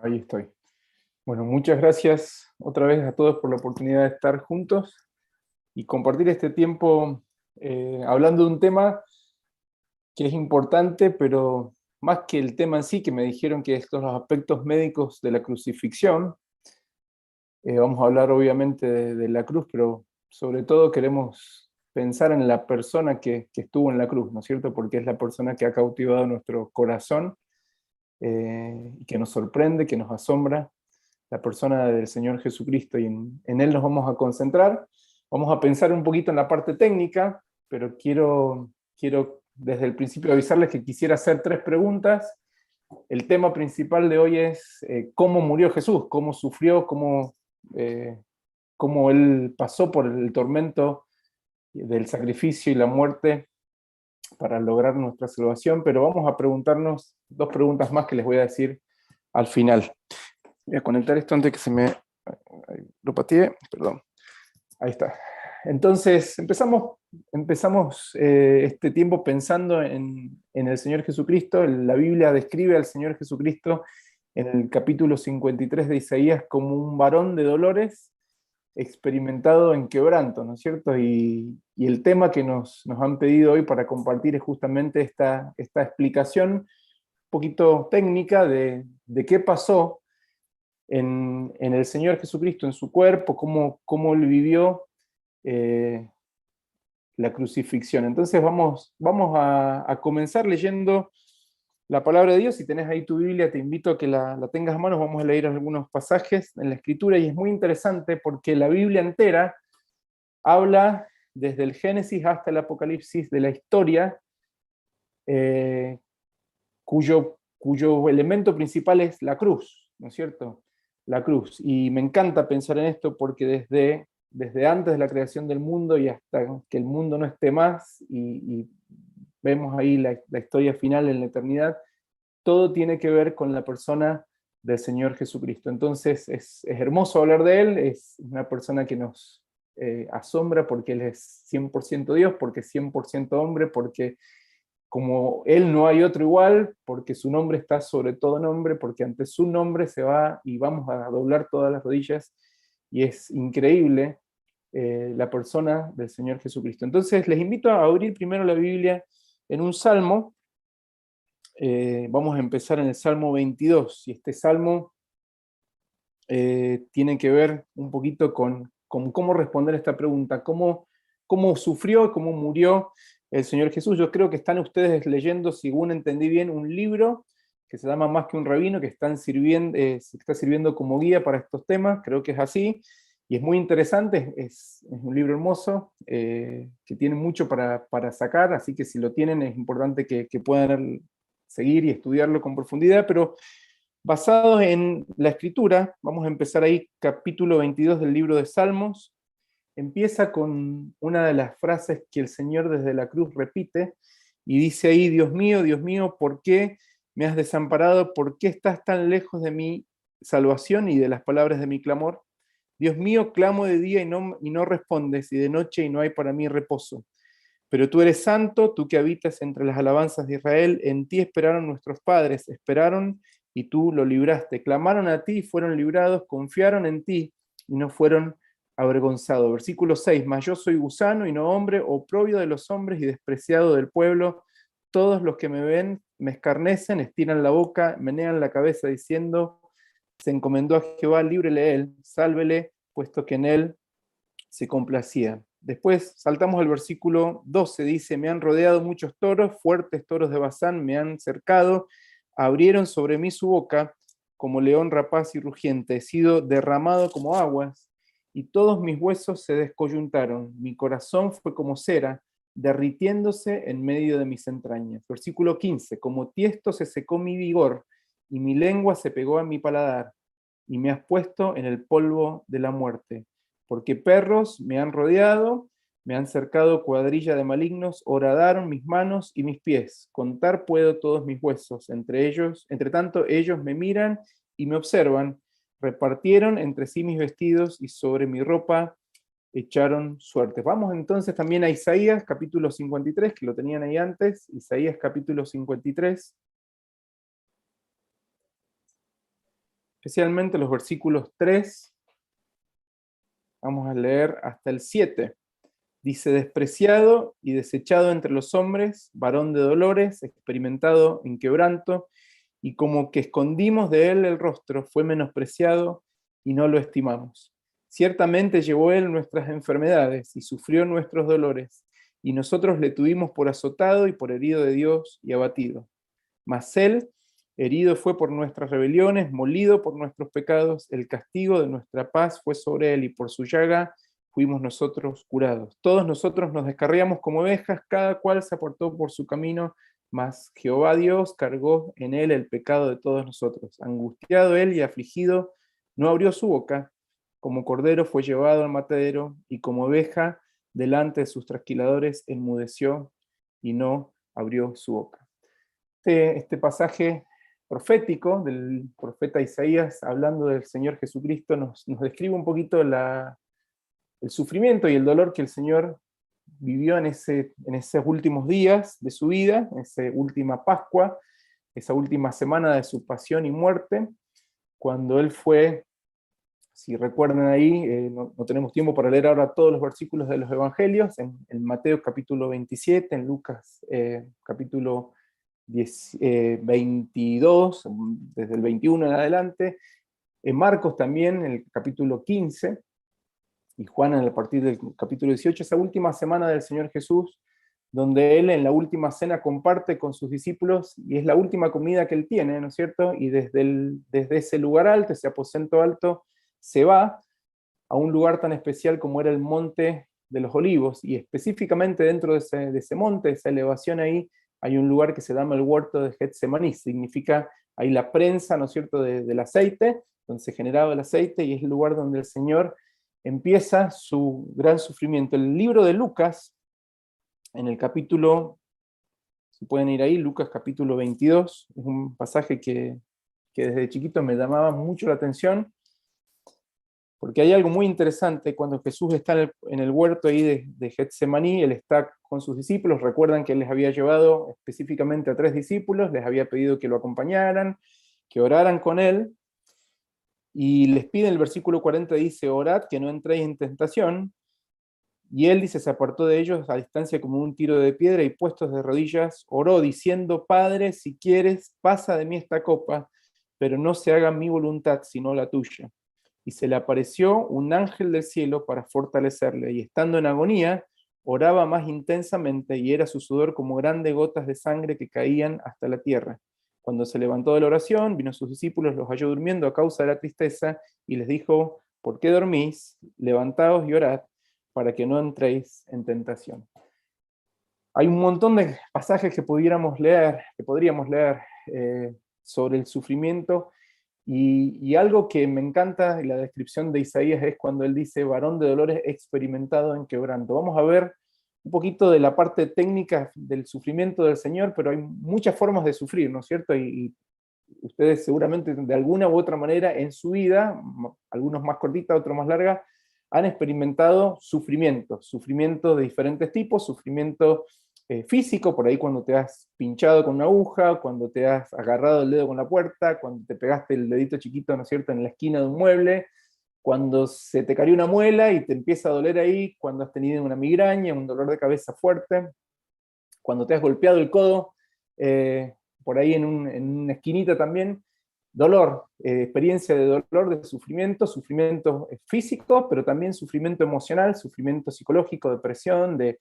Ahí estoy. Bueno, muchas gracias otra vez a todos por la oportunidad de estar juntos y compartir este tiempo hablando de un tema que es importante, pero más que el tema en sí, que me dijeron que estos los aspectos médicos de la crucifixión. Vamos a hablar obviamente de la cruz, pero sobre todo queremos pensar en la persona que estuvo en la cruz, ¿no es cierto? Porque es la persona que ha cautivado nuestro corazón, y que nos sorprende, que nos asombra, la persona del Señor Jesucristo, y en Él nos vamos a concentrar. Vamos a pensar un poquito en la parte técnica, pero quiero desde el principio avisarles que quisiera hacer 3 preguntas. El tema principal de hoy es cómo murió Jesús, cómo sufrió, eh, cómo Él pasó por el tormento del sacrificio y la muerte para lograr nuestra salvación, pero vamos a preguntarnos 2 preguntas más que les voy a decir al final. Voy a conectar esto antes que se me lo pateé, perdón. Ahí está. Entonces, empezamos este tiempo pensando en el Señor Jesucristo. La Biblia describe al Señor Jesucristo en el capítulo 53 de Isaías como un varón de dolores experimentado en quebranto, ¿no es cierto? Y el tema que nos han pedido hoy para compartir es justamente esta explicación un poquito técnica de qué pasó en el Señor Jesucristo, en su cuerpo, cómo Él vivió eh, la crucifixión. Entonces vamos a comenzar leyendo la palabra de Dios. Si tenés ahí tu Biblia, te invito a que la tengas a mano. Vamos a leer algunos pasajes en la Escritura, y es muy interesante porque la Biblia entera habla desde el Génesis hasta el Apocalipsis de la historia, eh, cuyo elemento principal es la cruz, ¿no es cierto? La cruz. Y me encanta pensar en esto porque desde antes de la creación del mundo y hasta que el mundo no esté más, y vemos ahí la historia final en la eternidad, todo tiene que ver con la persona del Señor Jesucristo. Entonces es hermoso hablar de Él, es una persona que nos asombra porque Él es 100% Dios, porque es 100% hombre, porque como Él no hay otro igual, porque su nombre está sobre todo nombre, porque ante su nombre se va y vamos a doblar todas las rodillas, y es increíble la persona del Señor Jesucristo. Entonces les invito a abrir primero la Biblia en un salmo. Vamos a empezar en el Salmo 22, y este salmo tiene que ver un poquito con cómo responder a esta pregunta, cómo sufrió, cómo murió el Señor Jesús. Yo creo que están ustedes leyendo, según entendí bien, un libro que se llama Más que un rabino, que se está sirviendo como guía para estos temas, creo que es así, y es muy interesante, es un libro hermoso, que tiene mucho para sacar, así que si lo tienen es importante que puedan seguir y estudiarlo con profundidad. Pero basados en la Escritura, vamos a empezar ahí, capítulo 22 del libro de Salmos. Empieza con una de las frases que el Señor desde la cruz repite, y dice ahí: Dios mío, ¿por qué me has desamparado? ¿Por qué estás tan lejos de mi salvación y de las palabras de mi clamor? Dios mío, clamo de día y no respondes, y de noche y no hay para mí reposo. Pero tú eres santo, tú que habitas entre las alabanzas de Israel. En ti esperaron nuestros padres, esperaron y tú lo libraste. Clamaron a ti y fueron librados, confiaron en ti y no fueron avergonzados. Versículo 6: Mas yo soy gusano y no hombre, oprobio de los hombres y despreciado del pueblo. Todos los que me ven me escarnecen, estiran la boca, menean la cabeza diciendo: se encomendó a Jehová, líbrele él, sálvele, puesto que en él se complacía. Después saltamos al versículo 12, dice: me han rodeado muchos toros, fuertes toros de Basán me han cercado, abrieron sobre mí su boca como león rapaz y rugiente, he sido derramado como aguas, y todos mis huesos se descoyuntaron, mi corazón fue como cera, derritiéndose en medio de mis entrañas. Versículo 15, como tiesto se secó mi vigor, y mi lengua se pegó a mi paladar, y me has puesto en el polvo de la muerte. Porque perros me han rodeado, me han cercado cuadrilla de malignos, horadaron mis manos y mis pies. Contar puedo todos mis huesos. Entre tanto, ellos me miran y me observan. Repartieron entre sí mis vestidos y sobre mi ropa echaron suertes. Vamos entonces también a Isaías capítulo 53, que lo tenían ahí antes. Isaías capítulo 53. especialmente los versículos 3, vamos a leer hasta el 7. Dice: despreciado y desechado entre los hombres, varón de dolores, experimentado en quebranto, y como que escondimos de él el rostro, fue menospreciado y no lo estimamos. Ciertamente llevó él nuestras enfermedades y sufrió nuestros dolores, y nosotros le tuvimos por azotado y por herido de Dios y abatido. Mas él, herido fue por nuestras rebeliones, molido por nuestros pecados, el castigo de nuestra paz fue sobre él, y por su llaga fuimos nosotros curados. Todos nosotros nos descarriamos como ovejas, cada cual se apartó por su camino, mas Jehová Dios cargó en él el pecado de todos nosotros. Angustiado él y afligido, no abrió su boca, como cordero fue llevado al matadero, y como oveja delante de sus trasquiladores enmudeció y no abrió su boca. Este pasaje profético del profeta Isaías, hablando del Señor Jesucristo, nos describe un poquito el sufrimiento y el dolor que el Señor vivió en esos últimos días de su vida, en esa última Pascua, esa última semana de su pasión y muerte, cuando Él fue, si recuerdan ahí, no tenemos tiempo para leer ahora todos los versículos de los Evangelios, en Mateo capítulo 27, en Lucas capítulo 22, desde el 21 en adelante, en Marcos también, en el capítulo 15, y Juan a partir del capítulo 18, esa última semana del Señor Jesús, donde Él en la última cena comparte con sus discípulos, y es la última comida que Él tiene, ¿no es cierto? Y desde ese lugar alto, ese aposento alto, se va a un lugar tan especial como era el Monte de los Olivos, y específicamente dentro de ese monte, esa elevación ahí, hay un lugar que se llama el huerto de Getsemaní, significa ahí la prensa, ¿no es cierto?, del aceite, donde se generaba el aceite, y es el lugar donde el Señor empieza su gran sufrimiento. El libro de Lucas, en el capítulo, si pueden ir ahí, Lucas capítulo 22, es un pasaje que desde chiquito me llamaba mucho la atención, porque hay algo muy interesante cuando Jesús está en el huerto ahí de Getsemaní. Él está con sus discípulos. Recuerdan que él les había llevado específicamente a 3 discípulos, les había pedido que lo acompañaran, que oraran con él, y les pide en el versículo 40, dice: orad que no entréis en tentación, y él, dice, se apartó de ellos a distancia como un tiro de piedra, y puestos de rodillas oró diciendo: Padre, si quieres, pasa de mí esta copa, pero no se haga mi voluntad sino la tuya. Y se le apareció un ángel del cielo para fortalecerle, y estando en agonía, oraba más intensamente, y era su sudor como grandes gotas de sangre que caían hasta la tierra. Cuando se levantó de la oración, vino a sus discípulos, los halló durmiendo a causa de la tristeza, y les dijo: ¿por qué dormís? Levantaos y orad, para que no entréis en tentación. Hay un montón de pasajes que podríamos leer sobre el sufrimiento, y algo que me encanta en la descripción de Isaías es cuando él dice: varón de dolores experimentado en quebranto. Vamos a ver un poquito de la parte técnica del sufrimiento del Señor, pero hay muchas formas de sufrir, ¿no es cierto? Y ustedes seguramente de alguna u otra manera en su vida, algunos más cortitas, otros más largas, han experimentado sufrimiento de diferentes tipos, sufrimiento físico, por ahí cuando te has pinchado con una aguja, cuando te has agarrado el dedo con la puerta, cuando te pegaste el dedito chiquito, ¿no es cierto?, en la esquina de un mueble, cuando se te cayó una muela y te empieza a doler ahí, cuando has tenido una migraña, un dolor de cabeza fuerte, cuando te has golpeado el codo, por ahí en una esquinita también, dolor, experiencia de dolor, de sufrimiento físico, pero también sufrimiento emocional, sufrimiento psicológico, depresión, de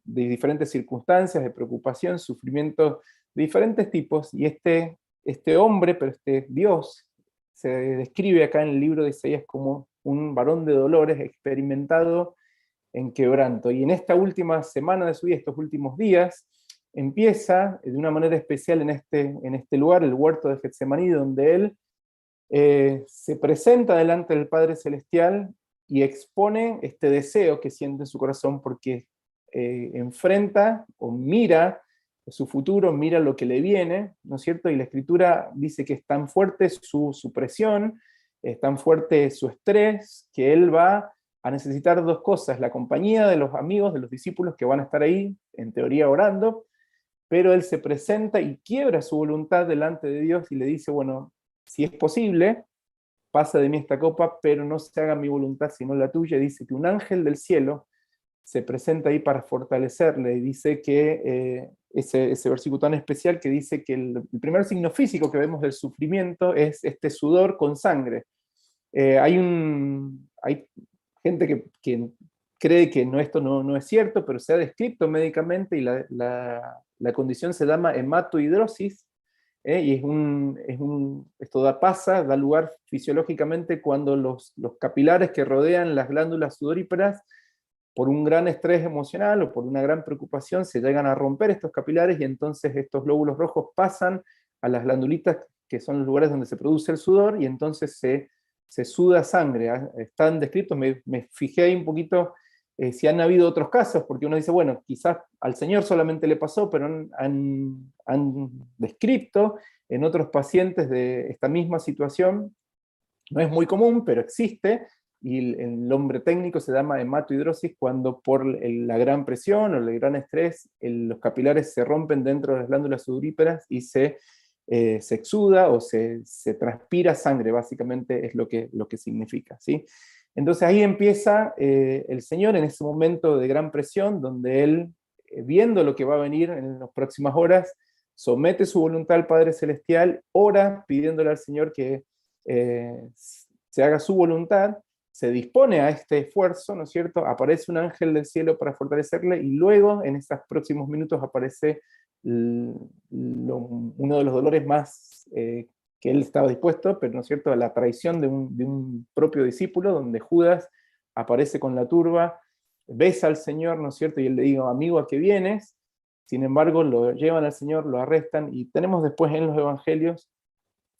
diferentes circunstancias, de preocupación, sufrimiento de diferentes tipos, y este hombre, pero este Dios, se describe acá en el libro de Isaías como un varón de dolores experimentado en quebranto. Y en esta última semana de su vida, estos últimos días, empieza de una manera especial en este lugar, el huerto de Getsemaní, donde él se presenta delante del Padre Celestial y expone este deseo que siente en su corazón, porque enfrenta o mira su futuro, mira lo que le viene, ¿no es cierto? Y la Escritura dice que es tan fuerte su presión, es tan fuerte su estrés, que él va a necesitar 2 cosas: la compañía de los amigos, de los discípulos que van a estar ahí, en teoría orando, pero él se presenta y quiebra su voluntad delante de Dios y le dice: bueno, si es posible, pasa de mí esta copa, pero no se haga mi voluntad sino la tuya. Dice que un ángel del cielo se presenta ahí para fortalecerle, y dice que ese versículo tan especial que dice que el primer signo físico que vemos del sufrimiento es este sudor con sangre. Hay gente que cree que no, esto no es cierto, pero se ha descrito médicamente, y la condición se llama hematohidrosis, y esto da lugar fisiológicamente cuando los capilares que rodean las glándulas sudoríparas, por un gran estrés emocional o por una gran preocupación, se llegan a romper estos capilares, y entonces estos glóbulos rojos pasan a las glandulitas, que son los lugares donde se produce el sudor, y entonces se suda sangre. Están descritos, me fijé ahí un poquito si han habido otros casos, porque uno dice, bueno, quizás al señor solamente le pasó, pero han descrito en otros pacientes de esta misma situación. No es muy común, pero existe, y el nombre técnico se llama hematohidrosis, cuando por la gran presión o el gran estrés, los capilares se rompen dentro de las glándulas sudoríparas y se exuda o se transpira sangre, básicamente es lo que significa, ¿sí? Entonces ahí empieza el Señor en ese momento de gran presión, donde Él, viendo lo que va a venir en las próximas horas, somete su voluntad al Padre Celestial, ora pidiéndole al Señor que se haga su voluntad, se dispone a este esfuerzo, ¿no es cierto? Aparece un ángel del cielo para fortalecerle, y luego en estos próximos minutos aparece uno de los dolores más que él estaba dispuesto, pero ¿no es cierto?, a la traición de un propio discípulo, donde Judas aparece con la turba, besa al Señor, ¿no es cierto?, y él le dice, amigo, ¿a qué vienes? Sin embargo, lo llevan al Señor, lo arrestan, y tenemos después en los evangelios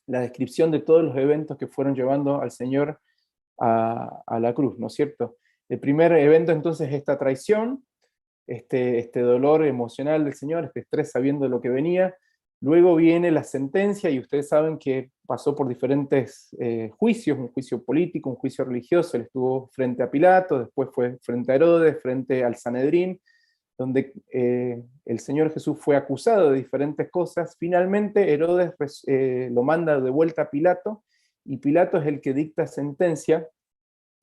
la descripción de todos los eventos que fueron llevando al Señor a la cruz, ¿no es cierto? El primer evento entonces es esta traición, este dolor emocional del Señor, este estrés sabiendo de lo que venía. Luego viene la sentencia, y ustedes saben que pasó por diferentes juicios, un juicio político, un juicio religioso. Él estuvo frente a Pilato, después fue frente a Herodes, frente al Sanedrín, donde el Señor Jesús fue acusado de diferentes cosas. Finalmente Herodes lo manda de vuelta a Pilato, y Pilato es el que dicta sentencia,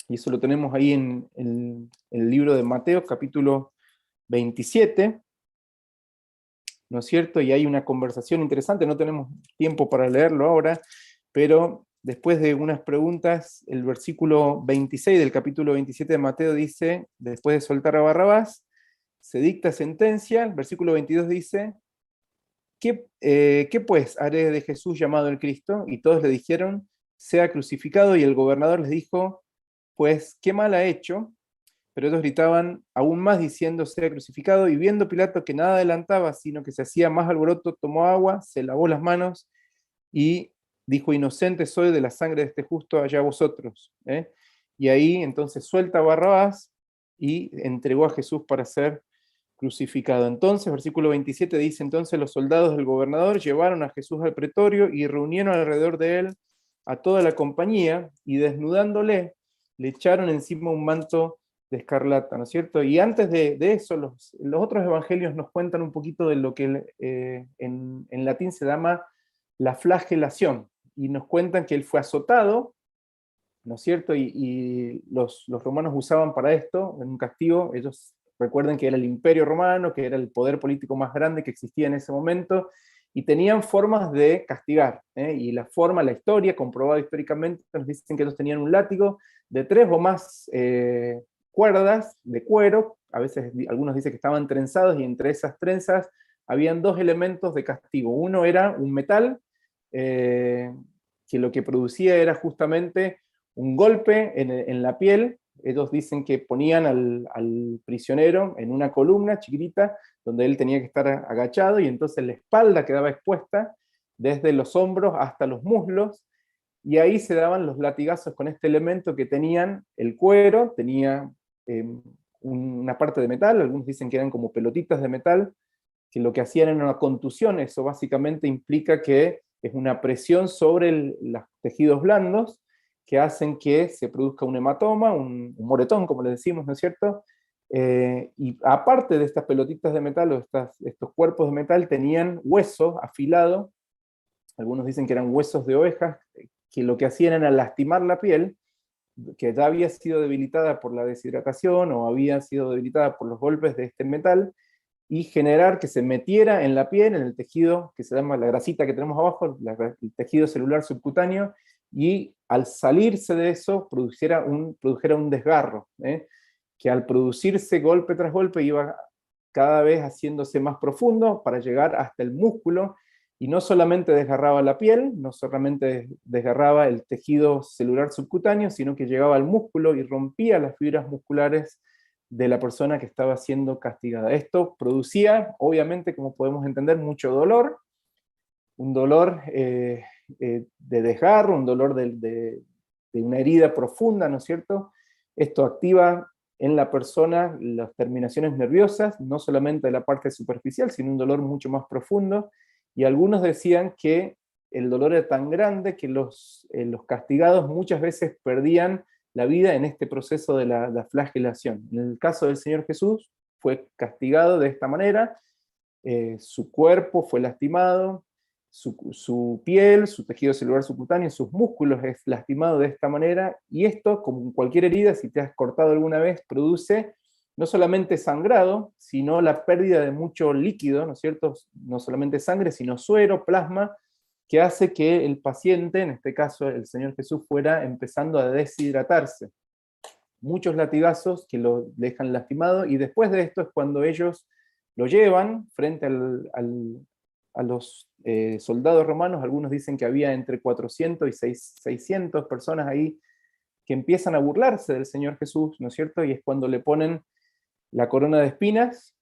y eso lo tenemos ahí en el libro de Mateo, capítulo 27, ¿no es cierto? Y hay una conversación interesante, no tenemos tiempo para leerlo ahora, pero después de unas preguntas, el versículo 26 del capítulo 27 de Mateo dice, después de soltar a Barrabás, se dicta sentencia. El versículo 22 dice, ¿qué pues haré de Jesús llamado el Cristo? Y todos le dijeron, sea crucificado, y el gobernador les dijo, pues, ¿qué mal ha hecho? Pero ellos gritaban aún más diciendo, sea crucificado, y viendo Pilato que nada adelantaba, sino que se hacía más alboroto, tomó agua, se lavó las manos, y dijo, inocente soy de la sangre de este justo, allá vosotros. Y ahí entonces suelta a Barrabás, y entregó a Jesús para ser crucificado. Entonces, versículo 27 dice, entonces los soldados del gobernador llevaron a Jesús al pretorio, y reunieron alrededor de él a toda la compañía, y desnudándole, le echaron encima un manto de escarlata, ¿no es cierto? Y antes de eso, los otros evangelios nos cuentan un poquito de lo que en latín se llama la flagelación, y nos cuentan que él fue azotado, ¿no es cierto? Y los romanos usaban para esto, en un castigo, ellos recuerden que era el Imperio Romano, que era el poder político más grande que existía en ese momento, y tenían formas de castigar, y la historia, comprobada históricamente, nos dicen que ellos tenían un látigo de 3 o más cuerdas de cuero, a veces algunos dicen que estaban trenzados, y entre esas trenzas habían 2 elementos de castigo. Uno era un metal, que lo que producía era justamente un golpe en la piel. Ellos dicen que ponían al prisionero en una columna chiquitita, donde él tenía que estar agachado, y entonces la espalda quedaba expuesta desde los hombros hasta los muslos, y ahí se daban los latigazos con este elemento que tenían el cuero, tenía una parte de metal, algunos dicen que eran como pelotitas de metal, que lo que hacían era una contusión. Eso básicamente implica que es una presión sobre los tejidos blandos, que hacen que se produzca un hematoma, un moretón, como le decimos, ¿no es cierto? Y aparte de estas pelotitas de metal, o estos cuerpos de metal, tenían hueso afilado, algunos dicen que eran huesos de ovejas, que lo que hacían era lastimar la piel, que ya había sido debilitada por la deshidratación o había sido debilitada por los golpes de este metal, y generar que se metiera en la piel, en el tejido que se llama la grasita que tenemos abajo, el tejido celular subcutáneo, y al salirse de eso produjera un desgarro, que al producirse golpe tras golpe iba cada vez haciéndose más profundo para llegar hasta el músculo, y no solamente desgarraba la piel, no solamente desgarraba el tejido celular subcutáneo, sino que llegaba al músculo y rompía las fibras musculares de la persona que estaba siendo castigada. Esto producía, obviamente, como podemos entender, mucho dolor, un dolor de desgarro, un dolor de una herida profunda, ¿no es cierto? Esto activa en la persona las terminaciones nerviosas, no solamente de la parte superficial, sino un dolor mucho más profundo, y algunos decían que el dolor era tan grande que los castigados muchas veces perdían la vida en este proceso de la flagelación. En el caso del Señor Jesús, fue castigado de esta manera, su cuerpo fue lastimado, su piel, su tejido celular subcutáneo, sus músculos es lastimado de esta manera, y esto, como cualquier herida, si te has cortado alguna vez, produce no solamente sangrado, sino la pérdida de mucho líquido, ¿no es cierto? No solamente sangre, sino suero, plasma, que hace que el paciente, en este caso el Señor Jesús, fuera empezando a deshidratarse. Muchos latigazos que lo dejan lastimado, y después de esto es cuando ellos lo llevan frente a los soldados romanos. Algunos dicen que había entre 400 y 600 personas ahí que empiezan a burlarse del Señor Jesús, ¿no es cierto? Y es cuando le ponen la corona de espinas,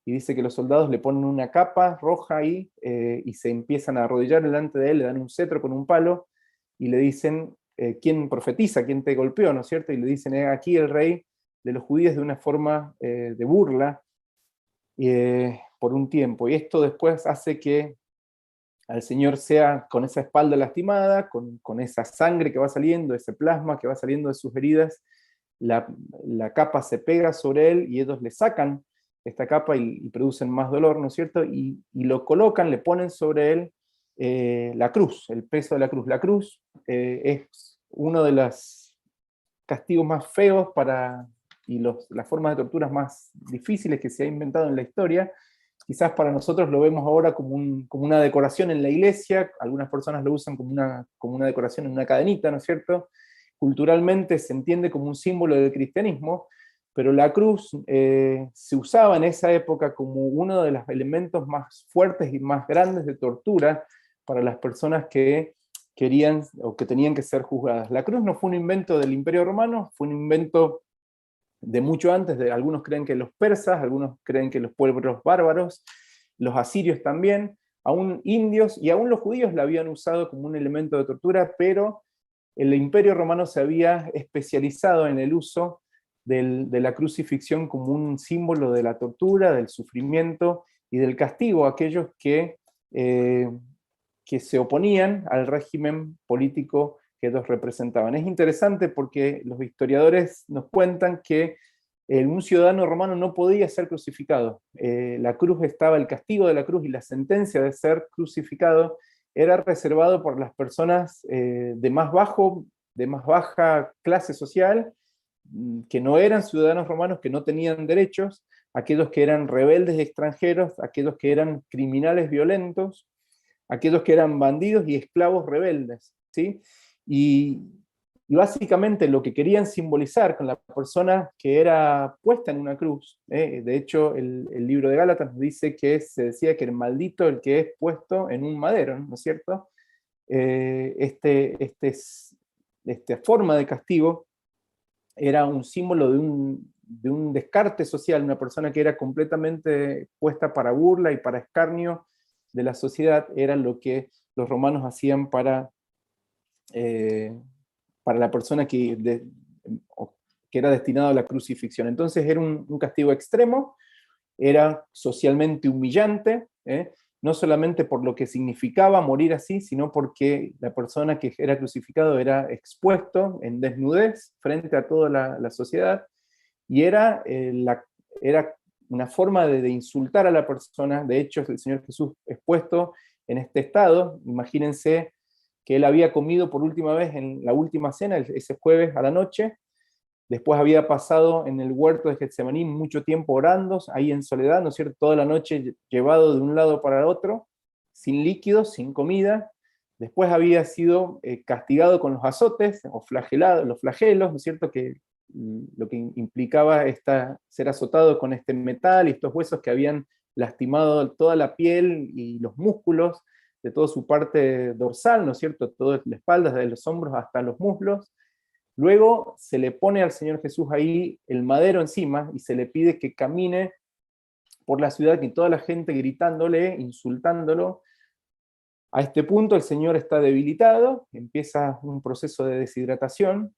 y dice que los soldados le ponen una capa roja ahí, y se empiezan a arrodillar delante de él, le dan un cetro con un palo, y le dicen, ¿quién profetiza? ¿Quién te golpeó? ¿No es cierto? Y le dicen, aquí el rey de los judíos, de una forma de burla, por un tiempo. Y esto después hace que al Señor sea con esa espalda lastimada, con esa sangre que va saliendo, ese plasma que va saliendo de sus heridas, la capa se pega sobre él, y ellos le sacan esta capa y producen más dolor, ¿no es cierto? Y lo colocan, le ponen sobre él la cruz, el peso de la cruz. La cruz es uno de los castigos más feos y las formas de torturas más difíciles que se ha inventado en la historia. Quizás para nosotros lo vemos ahora como una decoración en la iglesia, algunas personas lo usan como una decoración en una cadenita, ¿no es cierto? Culturalmente se entiende como un símbolo del cristianismo, pero la cruz se usaba en esa época como uno de los elementos más fuertes y más grandes de tortura para las personas que querían o que tenían que ser juzgadas. La cruz no fue un invento del Imperio Romano, fue un invento de mucho antes. Algunos creen que los persas, algunos creen que los pueblos bárbaros, los asirios también, aún indios y aún los judíos la habían usado como un elemento de tortura, pero el Imperio Romano se había especializado en el uso de la crucifixión como un símbolo de la tortura, del sufrimiento y del castigo a aquellos que se oponían al régimen político que ellos representaban. Es interesante porque los historiadores nos cuentan que un ciudadano romano no podía ser crucificado. La cruz estaba, el castigo de la cruz y la sentencia de ser crucificado era reservado por las personas de más baja clase social, que no eran ciudadanos romanos, que no tenían derechos, aquellos que eran rebeldes extranjeros, aquellos que eran criminales violentos, aquellos que eran bandidos y esclavos rebeldes, ¿sí? Y, y básicamente lo que querían simbolizar con la persona que era puesta en una cruz, de hecho el libro de Gálatas nos dice que se decía que el maldito el que es puesto en un madero, ¿no es cierto? Esta forma de castigo era un símbolo de un descarte social, una persona que era completamente puesta para burla y para escarnio de la sociedad. Era lo que los romanos hacían para la persona que era destinado a la crucifixión. Entonces era un castigo extremo, era socialmente humillante, no solamente por lo que significaba morir así, sino porque la persona que era crucificado era expuesto en desnudez frente a toda la sociedad, y era una forma de insultar a la persona. De hecho, el Señor Jesús es puesto en este estado. Imagínense que él había comido por última vez en la última cena, ese jueves a la noche. Después había pasado en el huerto de Getsemaní mucho tiempo orando, ahí en soledad, ¿no es cierto? Toda la noche llevado de un lado para el otro, sin líquidos, sin comida. Después había sido castigado con los azotes, o flagelado, los flagelos, ¿no es cierto? Lo que implicaba ser azotado con este metal y estos huesos que habían lastimado toda la piel y los músculos de toda su parte dorsal, ¿no es cierto? Toda la espalda, desde los hombros hasta los muslos. Luego se le pone al Señor Jesús ahí el madero encima y se le pide que camine por la ciudad, y toda la gente gritándole, insultándolo. A este punto el Señor está debilitado, empieza un proceso de deshidratación,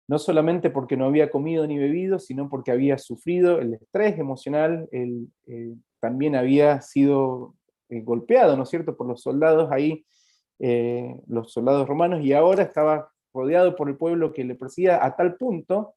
no solamente porque no había comido ni bebido, sino porque había sufrido el estrés emocional, también había sido golpeado, ¿no es cierto?, por los soldados ahí, los soldados romanos, y ahora estaba rodeado por el pueblo que le perseguía a tal punto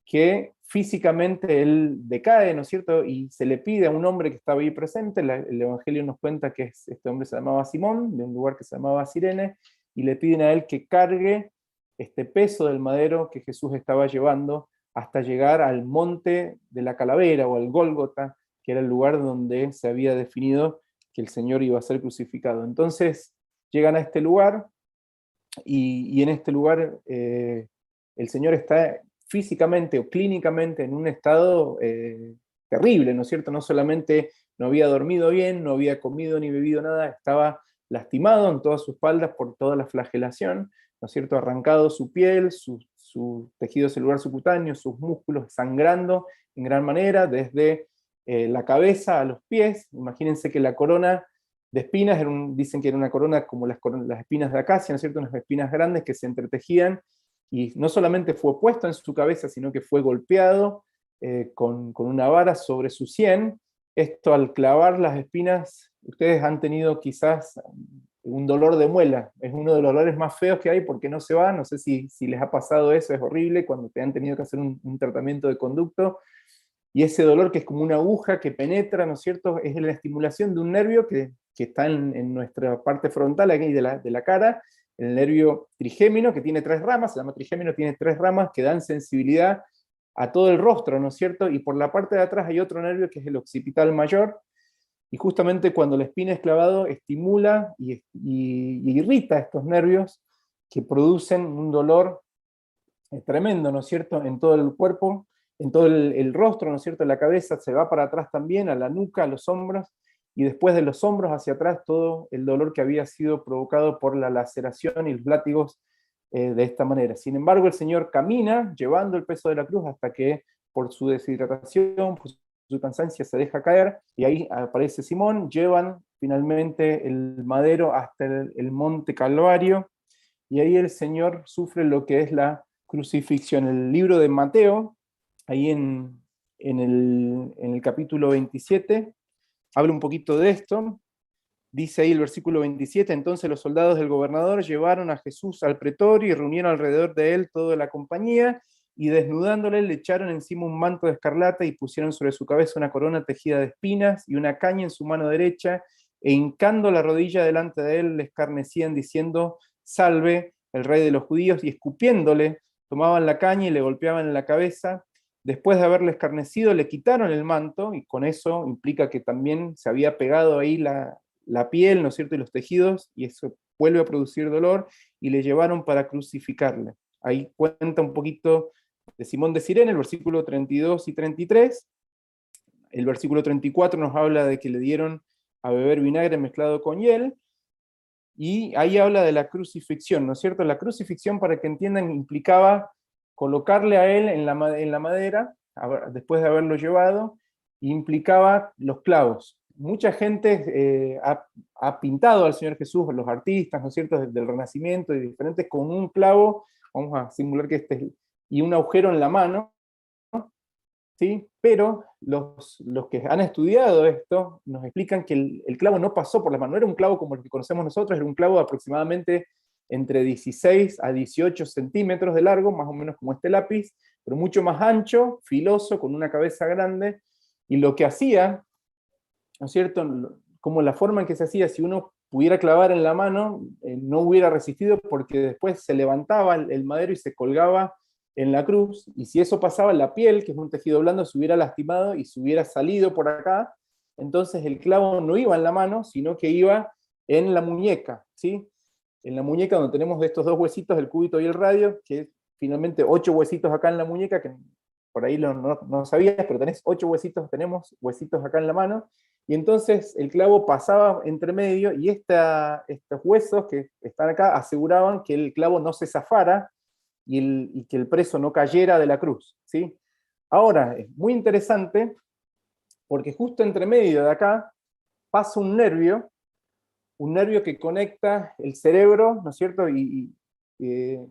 que físicamente él decae, ¿no es cierto?, y se le pide a un hombre que estaba ahí presente, el Evangelio nos cuenta que este hombre se llamaba Simón, de un lugar que se llamaba Cirene, y le piden a él que cargue este peso del madero que Jesús estaba llevando hasta llegar al monte de la calavera, o al Gólgota, que era el lugar donde se había definido que el Señor iba a ser crucificado. Entonces llegan a este lugar, y en este lugar el Señor está físicamente o clínicamente en un estado terrible, ¿no es cierto? No solamente no había dormido bien, no había comido ni bebido nada, estaba lastimado en toda su espalda por toda la flagelación, ¿no es cierto? Arrancado su piel, su tejido celular subcutáneo, sus músculos sangrando en gran manera, desde la cabeza a los pies. Imagínense que la corona de espinas, dicen que era una corona como las espinas de acacia, ¿no es cierto? Unas espinas grandes que se entretejían, y no solamente fue puesto en su cabeza, sino que fue golpeado con una vara sobre su sien. Esto, al clavar las espinas, ustedes han tenido quizás un dolor de muela, es uno de los dolores más feos que hay porque no se va, no sé si les ha pasado eso, es horrible cuando te han tenido que hacer un tratamiento de conducto, y ese dolor que es como una aguja que penetra, ¿no es cierto?, es la estimulación de un nervio que está en nuestra parte frontal aquí de la cara, el nervio trigémino, que tiene 3 ramas, se llama trigémino, tiene 3 ramas que dan sensibilidad a todo el rostro, ¿no es cierto? Y por la parte de atrás hay otro nervio que es el occipital mayor, y justamente cuando la espina es clavado, estimula y irrita estos nervios que producen un dolor tremendo, ¿no es cierto?, en todo el cuerpo, en todo el rostro, ¿no es cierto?, la cabeza se va para atrás también, a la nuca, a los hombros, y después de los hombros hacia atrás todo el dolor que había sido provocado por la laceración y los látigos de esta manera. Sin embargo, el Señor camina llevando el peso de la cruz hasta que por su deshidratación, por su cansancio, se deja caer, y ahí aparece Simón, llevan finalmente el madero hasta el monte Calvario, y ahí el Señor sufre lo que es la crucifixión. El libro de Mateo, ahí en el capítulo 27, habla un poquito de esto. Dice ahí el versículo 27, entonces los soldados del gobernador llevaron a Jesús al pretorio y reunieron alrededor de él toda la compañía, y desnudándole le echaron encima un manto de escarlata y pusieron sobre su cabeza una corona tejida de espinas y una caña en su mano derecha, e hincando la rodilla delante de él le escarnecían diciendo: salve, el rey de los judíos, y escupiéndole tomaban la caña y le golpeaban en la cabeza. Después de haberle escarnecido le quitaron el manto, y con eso implica que también se había pegado ahí la piel, ¿no es cierto?, y los tejidos, y eso vuelve a producir dolor, y le llevaron para crucificarle. Ahí cuenta un poquito de Simón de Cirene, el versículo 32 y 33. El versículo 34 nos habla de que le dieron a beber vinagre mezclado con hiel, y ahí habla de la crucifixión, ¿no es cierto? La crucifixión, para que entiendan, implicaba colocarle a él en la madera, después de haberlo llevado, implicaba los clavos. Mucha gente ha pintado al Señor Jesús, los artistas, ¿no es cierto?, del Renacimiento y diferentes, con un clavo, vamos a simular que y un agujero en la mano, ¿sí? Pero los que han estudiado esto nos explican que el clavo no pasó por la mano, no era un clavo como el que conocemos nosotros, era un clavo de aproximadamente entre 16 a 18 centímetros de largo, más o menos como este lápiz, pero mucho más ancho, filoso, con una cabeza grande, y lo que hacía, ¿no es cierto?, como la forma en que se hacía, si uno pudiera clavar en la mano, no hubiera resistido porque después se levantaba el madero y se colgaba en la cruz, y si eso pasaba, la piel, que es un tejido blando, se hubiera lastimado y se hubiera salido por acá, entonces el clavo no iba en la mano, sino que iba en la muñeca, ¿sí? En la muñeca donde tenemos estos dos huesitos, el cúbito y el radio, que finalmente 8 huesitos acá en la muñeca, que por ahí no sabías, pero tenés 8 huesitos, tenemos huesitos acá en la mano, y entonces el clavo pasaba entre medio, y estos huesos que están acá aseguraban que el clavo no se zafara, y que el preso no cayera de la cruz, ¿sí? Ahora, es muy interesante, porque justo entre medio de acá pasa un nervio que conecta el cerebro, ¿no es cierto?,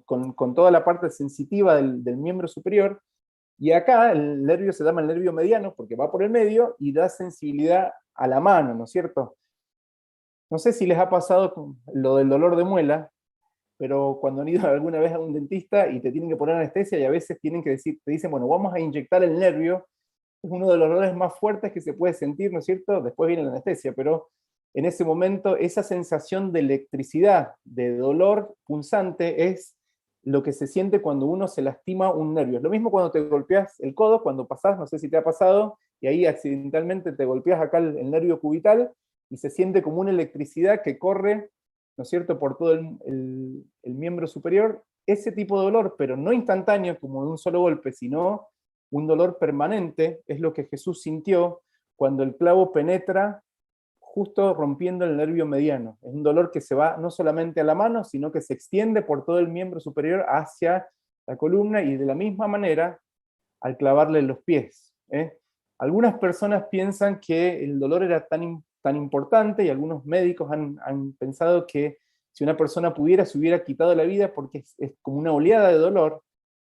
con toda la parte sensitiva del miembro superior, y acá el nervio se llama el nervio mediano, porque va por el medio, y da sensibilidad a la mano, ¿no es cierto? No sé si les ha pasado con lo del dolor de muela, pero cuando han ido alguna vez a un dentista y te tienen que poner anestesia, y a veces tienen que decir, te dicen, bueno, vamos a inyectar el nervio, es uno de los dolores más fuertes que se puede sentir, ¿no es cierto? Después viene la anestesia, pero en ese momento esa sensación de electricidad, de dolor punzante, es lo que se siente cuando uno se lastima un nervio. Es lo mismo cuando te golpeas el codo, cuando pasás, no sé si te ha pasado, y ahí accidentalmente te golpeas acá el nervio cubital, y se siente como una electricidad que corre, ¿no es cierto?, por todo el miembro superior. Ese tipo de dolor, pero no instantáneo como de un solo golpe, sino un dolor permanente, es lo que Jesús sintió cuando el clavo penetra justo rompiendo el nervio mediano. Es un dolor que se va no solamente a la mano, sino que se extiende por todo el miembro superior hacia la columna, y de la misma manera al clavarle los pies. Algunas personas piensan que el dolor era tan importante, y algunos médicos han pensado que si una persona pudiera, se hubiera quitado la vida, porque es como una oleada de dolor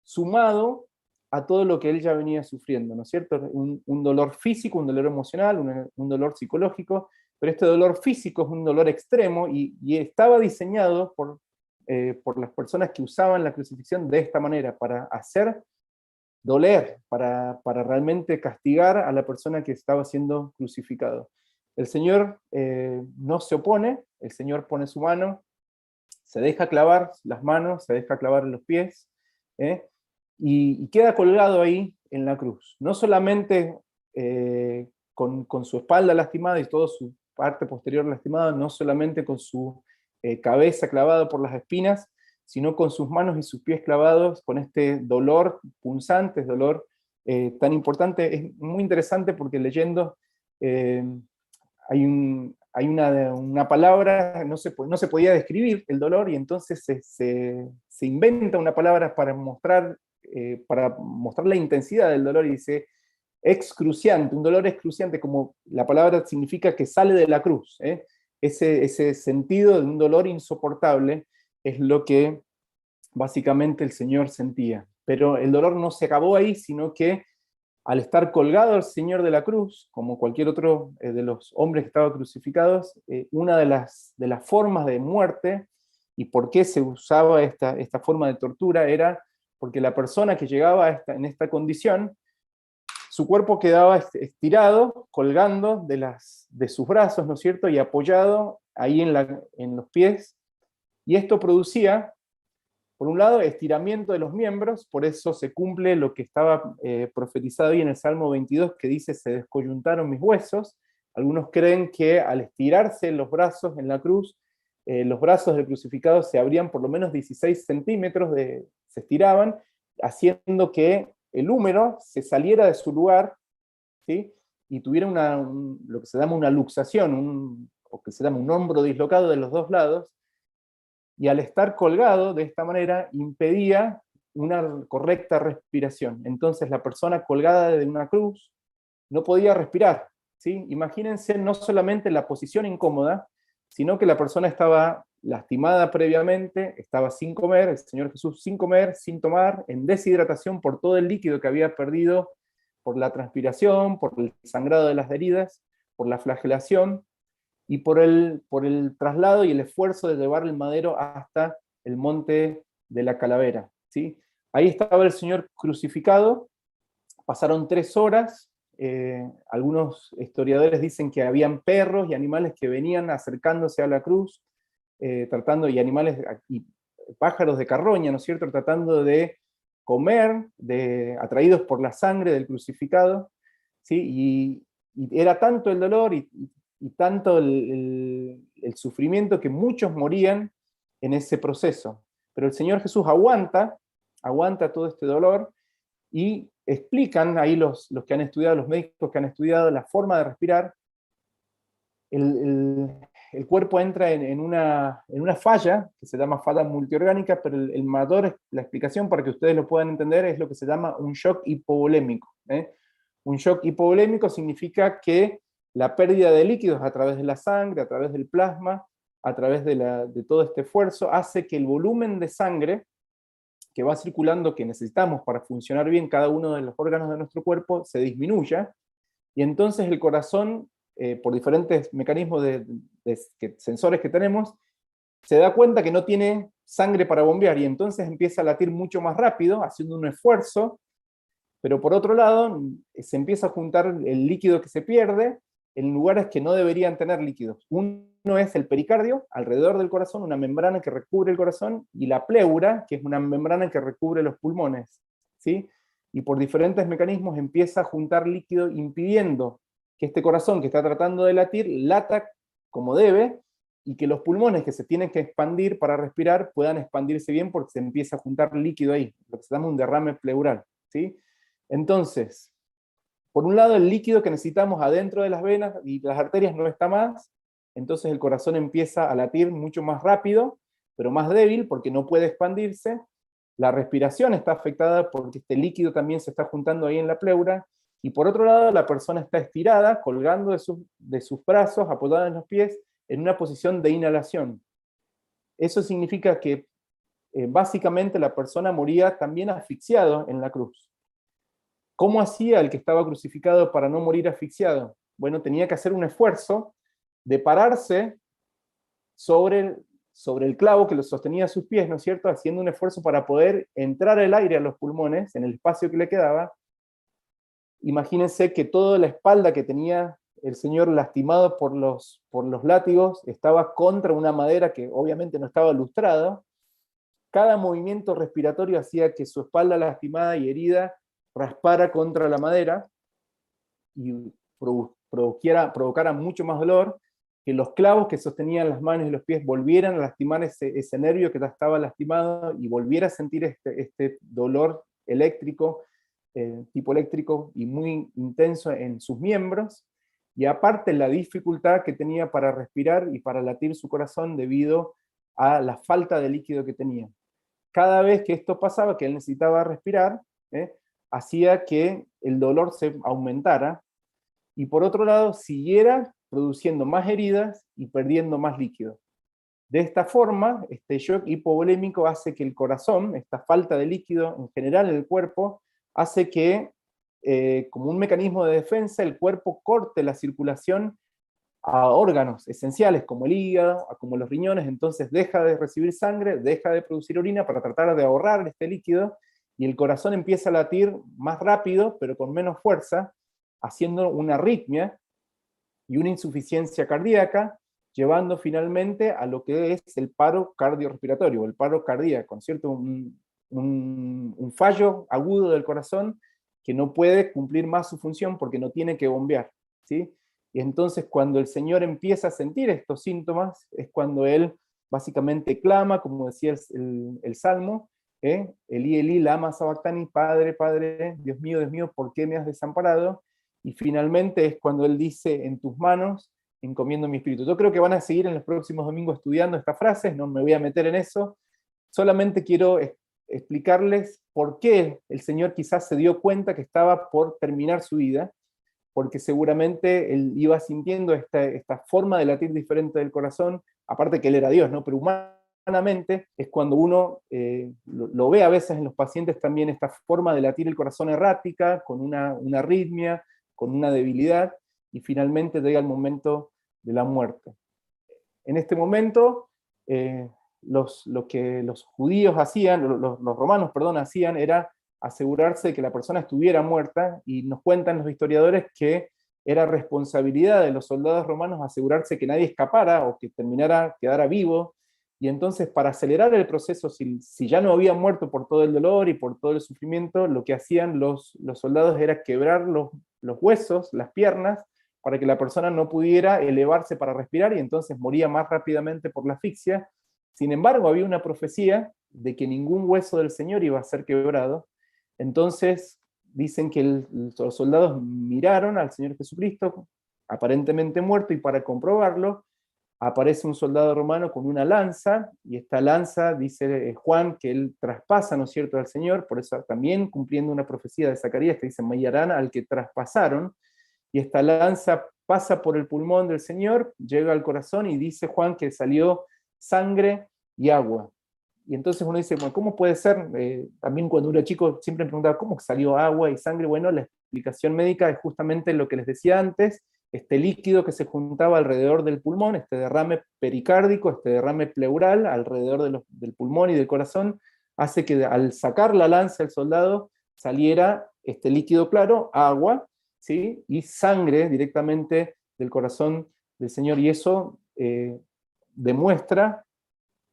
sumado a todo lo que él ya venía sufriendo, ¿no es cierto? Un dolor físico, un dolor emocional, un dolor psicológico, pero este dolor físico es un dolor extremo, y estaba diseñado por las personas que usaban la crucifixión de esta manera, para hacer doler, para realmente castigar a la persona que estaba siendo crucificado. El Señor no se opone, el Señor pone su mano, se deja clavar las manos, se deja clavar los pies, y queda colgado ahí en la cruz. No solamente con su espalda lastimada y toda su parte posterior lastimada, no solamente con su cabeza clavada por las espinas, sino con sus manos y sus pies clavados, con este dolor punzante, dolor tan importante. Es muy interesante porque leyendo eh, hay una palabra, no se podía describir el dolor, y entonces se inventa una palabra para mostrar la intensidad del dolor, y dice excruciante, un dolor excruciante, como la palabra significa que sale de la cruz. Ese sentido de un dolor insoportable es lo que básicamente el Señor sentía. Pero el dolor no se acabó ahí, sino que al estar colgado el Señor de la cruz, como cualquier otro de los hombres que estaban crucificados, una de las formas de muerte, y por qué se usaba esta forma de tortura, era porque la persona que llegaba en esta condición, su cuerpo quedaba estirado, colgando de sus brazos, ¿no es cierto?, y apoyado ahí en los pies, y esto producía, por un lado, estiramiento de los miembros, por eso se cumple lo que estaba profetizado ahí en el Salmo 22, que dice, se descoyuntaron mis huesos. Algunos creen que al estirarse los brazos en la cruz, los brazos del crucificado se abrían por lo menos 16 centímetros, se estiraban, haciendo que el húmero se saliera de su lugar, ¿sí?, y tuviera lo que se llama una luxación, o que se llama un hombro dislocado de los dos lados, y al estar colgado de esta manera impedía una correcta respiración. Entonces la persona colgada de una cruz no podía respirar, ¿sí? Imagínense no solamente la posición incómoda, sino que la persona estaba lastimada previamente, estaba sin comer, el Señor Jesús sin comer, sin tomar, en deshidratación por todo el líquido que había perdido por la transpiración, por el sangrado de las heridas, por la flagelación, y por el traslado y el esfuerzo de llevar el madero hasta el monte de la calavera, ¿sí? Ahí estaba el Señor crucificado, pasaron 3 horas, algunos historiadores dicen que habían perros y animales que venían acercándose a la cruz, y animales y pájaros de carroña, ¿no es cierto?, tratando de comer, atraídos por la sangre del crucificado, ¿sí? Y era tanto el dolor y tanto el sufrimiento que muchos morían en ese proceso. Pero el Señor Jesús aguanta todo este dolor, y explican ahí los que han estudiado, los médicos que han estudiado la forma de respirar. El cuerpo entra en una falla, que se llama falla multiorgánica, pero la explicación para que ustedes lo puedan entender es lo que se llama un shock hipovolémico. Un shock hipovolémico significa que la pérdida de líquidos a través de la sangre, a través del plasma, a través de todo este esfuerzo, hace que el volumen de sangre que va circulando, que necesitamos para funcionar bien cada uno de los órganos de nuestro cuerpo, se disminuya, y entonces el corazón, por diferentes mecanismos sensores que tenemos, se da cuenta que no tiene sangre para bombear, y entonces empieza a latir mucho más rápido, haciendo un esfuerzo, pero por otro lado, se empieza a juntar el líquido que se pierde en lugares que no deberían tener líquidos. Uno es el pericardio, alrededor del corazón, una membrana que recubre el corazón, y la pleura, que es una membrana que recubre los pulmones, ¿sí? Y por diferentes mecanismos empieza a juntar líquido, impidiendo que este corazón que está tratando de latir, lata como debe, y que los pulmones que se tienen que expandir para respirar puedan expandirse bien, porque se empieza a juntar líquido ahí, lo que se llama un derrame pleural, ¿sí? Entonces, por un lado, el líquido que necesitamos adentro de las venas y las arterias no está más, entonces el corazón empieza a latir mucho más rápido, pero más débil porque no puede expandirse. La respiración está afectada porque este líquido también se está juntando ahí en la pleura, y por otro lado, la persona está estirada, colgando de sus brazos, apoyada en los pies, en una posición de inhalación. Eso significa que básicamente la persona moría también asfixiado en la cruz. ¿Cómo hacía el que estaba crucificado para no morir asfixiado? Bueno, tenía que hacer un esfuerzo de pararse sobre el clavo que lo sostenía a sus pies, ¿no es cierto?, haciendo un esfuerzo para poder entrar el aire a los pulmones en el espacio que le quedaba. Imagínense que toda la espalda que tenía el Señor, lastimado por los látigos, estaba contra una madera que obviamente no estaba lustrada. Cada movimiento respiratorio hacía que su espalda lastimada y herida raspara contra la madera y provocara mucho más dolor, que los clavos que sostenían las manos y los pies volvieran a lastimar ese nervio que ya estaba lastimado, y volviera a sentir este dolor eléctrico, tipo eléctrico, y muy intenso en sus miembros, y aparte la dificultad que tenía para respirar y para latir su corazón debido a la falta de líquido que tenía. Cada vez que esto pasaba, que él necesitaba respirar, hacía que el dolor se aumentara, y por otro lado siguiera produciendo más heridas y perdiendo más líquido. De esta forma, este shock hipovolémico hace que el corazón, esta falta de líquido en general en el cuerpo, hace que, como un mecanismo de defensa, el cuerpo corte la circulación a órganos esenciales como el hígado, como los riñones. Entonces deja de recibir sangre, deja de producir orina para tratar de ahorrar este líquido, y el corazón empieza a latir más rápido, pero con menos fuerza, haciendo una arritmia y una insuficiencia cardíaca, llevando finalmente a lo que es el paro cardiorrespiratorio, o el paro cardíaco, ¿cierto? Un fallo agudo del corazón que no puede cumplir más su función porque no tiene que bombear, ¿sí? Y entonces cuando el Señor empieza a sentir estos síntomas, es cuando Él básicamente clama, como decía el Salmo, Elí, Elí, lama sabactani, Padre, Padre, Dios mío, ¿por qué me has desamparado? Y finalmente es cuando Él dice, en tus manos encomiendo mi espíritu. Yo creo que van a seguir en los próximos domingos estudiando estas frases, no me voy a meter en eso, solamente quiero explicarles por qué el Señor quizás se dio cuenta que estaba por terminar su vida, porque seguramente Él iba sintiendo esta forma de latir diferente del corazón, aparte que Él era Dios, ¿no? Pero humanamente es cuando uno lo ve a veces en los pacientes también, esta forma de latir el corazón errática, con una arritmia, con una debilidad, y finalmente llega el momento de la muerte. En este momento, lo que los judíos hacían, los romanos, perdón, hacían era asegurarse de que la persona estuviera muerta, y nos cuentan los historiadores que era responsabilidad de los soldados romanos asegurarse que nadie escapara o que quedara vivo, y entonces para acelerar el proceso, si ya no había muerto por todo el dolor y por todo el sufrimiento, lo que hacían los soldados era quebrar los huesos, las piernas, para que la persona no pudiera elevarse para respirar y entonces moría más rápidamente por la asfixia. Sin embargo, había una profecía de que ningún hueso del Señor iba a ser quebrado. Entonces dicen que los soldados miraron al Señor Jesucristo, aparentemente muerto, y para comprobarlo, aparece un soldado romano con una lanza, y esta lanza, dice Juan, que él traspasa, ¿no es cierto?, al Señor, por eso también cumpliendo una profecía de Zacarías que dice, Mayarán al que traspasaron, y esta lanza pasa por el pulmón del Señor, llega al corazón, y dice Juan que salió sangre y agua. Y entonces uno dice, bueno, ¿cómo puede ser? También cuando uno era chico siempre me preguntaba, ¿cómo salió agua y sangre? Bueno, la explicación médica es justamente lo que les decía antes, este líquido que se juntaba alrededor del pulmón, este derrame pericárdico, este derrame pleural alrededor del pulmón y del corazón, hace que al sacar la lanza el soldado saliera este líquido claro, agua, ¿sí? Y sangre directamente del corazón del Señor, y eso demuestra